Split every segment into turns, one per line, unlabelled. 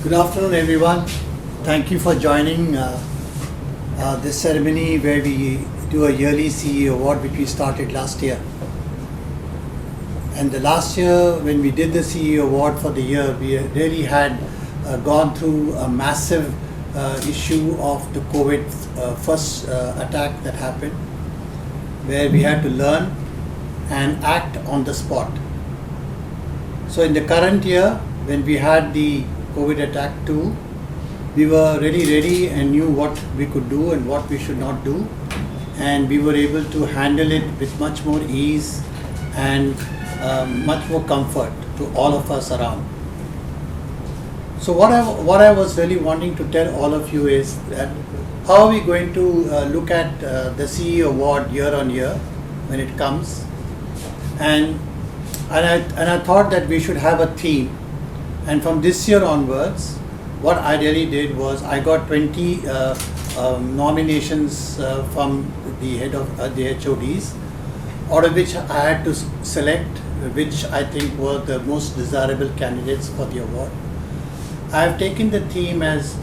Good afternoon, everyone. Thank you for joining this ceremony where we do a yearly CEO award, which we started last year. And the last year, when we did the CEO award for the year, we really had gone through a massive issue of the COVID first attack that happened, where we had to learn and act on the spot. So in the current year, when we had the COVID attack too, we were really ready and knew what we could do and what we should not do, and we were able to handle it with much more ease and much more comfort to all of us around. So what I was really wanting to tell all of you is that how are we going to look at the CEO award year on year when it comes, and I thought that we should have a theme. And from this year onwards, what I really did was I got 20 nominations from the head of the HODs, out of which I had to select which I think were the most desirable candidates for the award. I have taken the theme as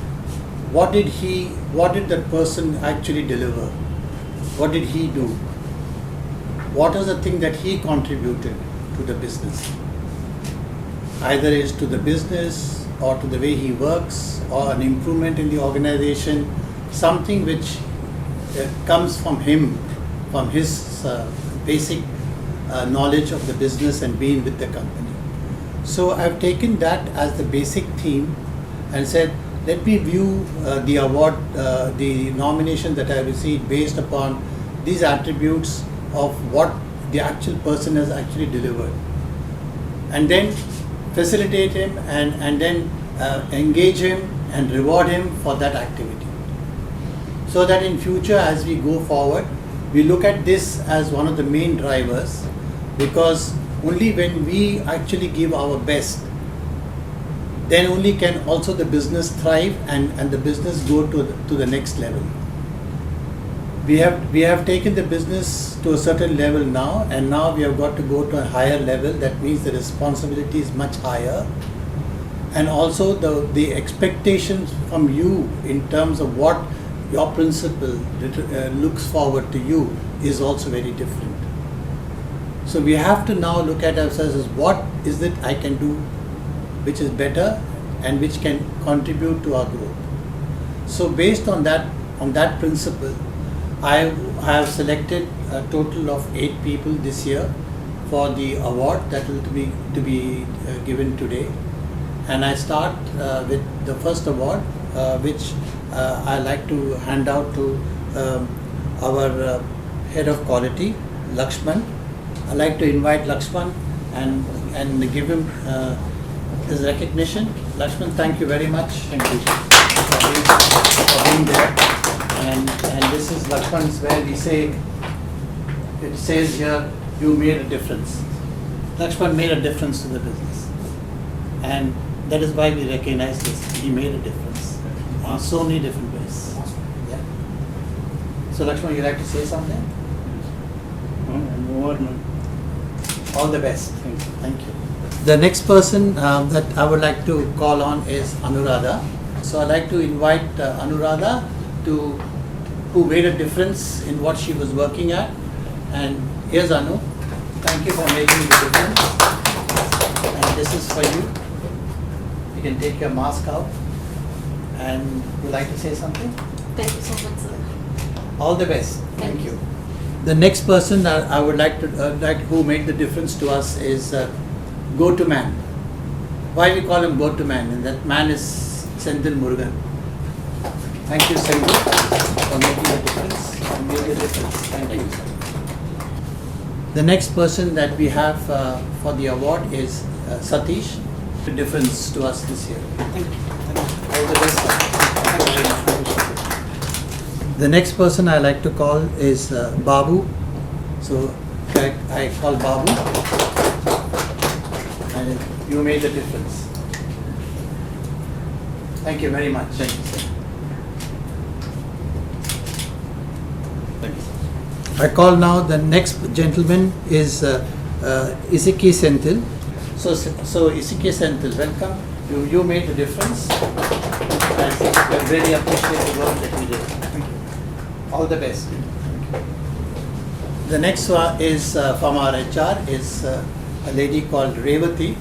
what did that person actually deliver? What did he do? What was the thing that he contributed to the business? Either is to the business or to the way he works or an improvement in the organization, something which comes from him, from his basic knowledge of the business and being with the company. So I've taken that as the basic theme and said, let me view the award, the nomination that I received based upon these attributes of what the actual person has actually delivered. And then facilitate him and then engage him and reward him for that activity. So that in future as we go forward, we look at this as one of the main drivers, because only when we actually give our best, then only can also the business thrive and the business go to the next level. We have taken the business to a certain level now, and now we have got to go to a higher level. That means the responsibility is much higher, and also the expectations from you in terms of what your principal looks forward to you is also very different. So we have to now look at ourselves as what is it I can do which is better and which can contribute to our growth. So based on that principle, I have selected a total of 8 people this year for the award that will to be given today, and I start with the first award, which I like to hand out to our head of quality, Lakshman. I like to invite Lakshman and give him his recognition. Lakshman, thank you very much.
Thank you
for being there. And this is Lakshman's, where we say, it says here, you made a difference. Lakshman made a difference to the business. And that is why we recognize this. He made a difference in so many different ways. Yeah. So Lakshman, you like to say something? All the best. Thank you. The next person that I would like to call on is Anuradha. So I'd like to invite Anuradha who made a difference in what she was working at. And here's Anu. Thank you for making the difference. And this is for you. You can take your mask out. And would you like to say something?
Thank you so much, sir.
All the best.
Thank you.
The next person that I would like to who made the difference to us is Go-To-Man. Why we call him Go-To-Man? And that man is Senthil Murugan. Thank you, Senthil, for making the difference. You made a difference. Thank you. The next person that we have for the award is Satish. The difference to us this year. Thank you. All the best. Thank you very much. The next person I like to call is Babu. So I call Babu, and you made the difference. Thank you very much.
Thank you, sir. Thank you, sir.
I call now the next gentleman is Isiki Senthil. So Isiki Senthil, welcome. You made a difference, and we really appreciate the work that you did. All the best. The next one is from our HR is a lady called Revati.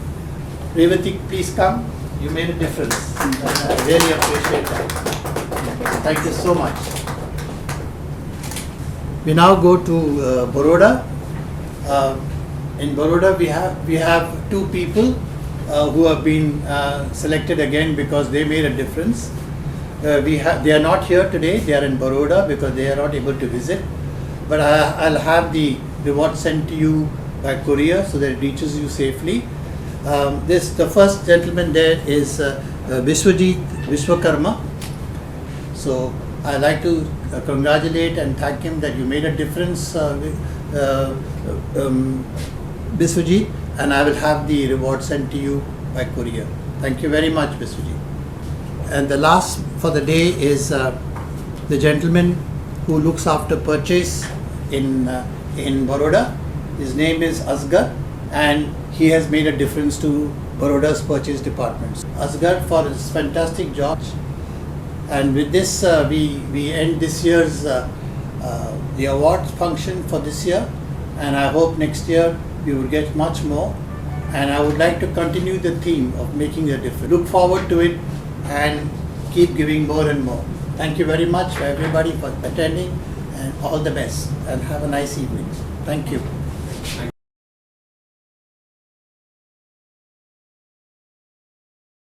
Revati, please come. You made a difference. I really appreciate that. Thank you so much. We now go to Baroda. In Baroda, we have two people who have been selected again because they made a difference. They are not here today. They are in Baroda because they are not able to visit. But I'll have the reward sent to you by courier so that it reaches you safely. The first gentleman there is Vishwajit Vishwakarma. So I'd like to congratulate and thank him that you made a difference, Vishwajit, and I will have the reward sent to you by courier. Thank you very much, Vishwajit. And the last for the day is the gentleman who looks after purchase in Baroda. His name is Asgar, and he has made a difference to Baroda's purchase departments. Asgar for his fantastic job. And with this, we end this year's the awards function for this year, and I hope next year we will get much more. And I would like to continue the theme of making a difference. Look forward to it and keep giving more and more. Thank you very much for everybody for attending, and all the best, and have a nice evening. Thank you.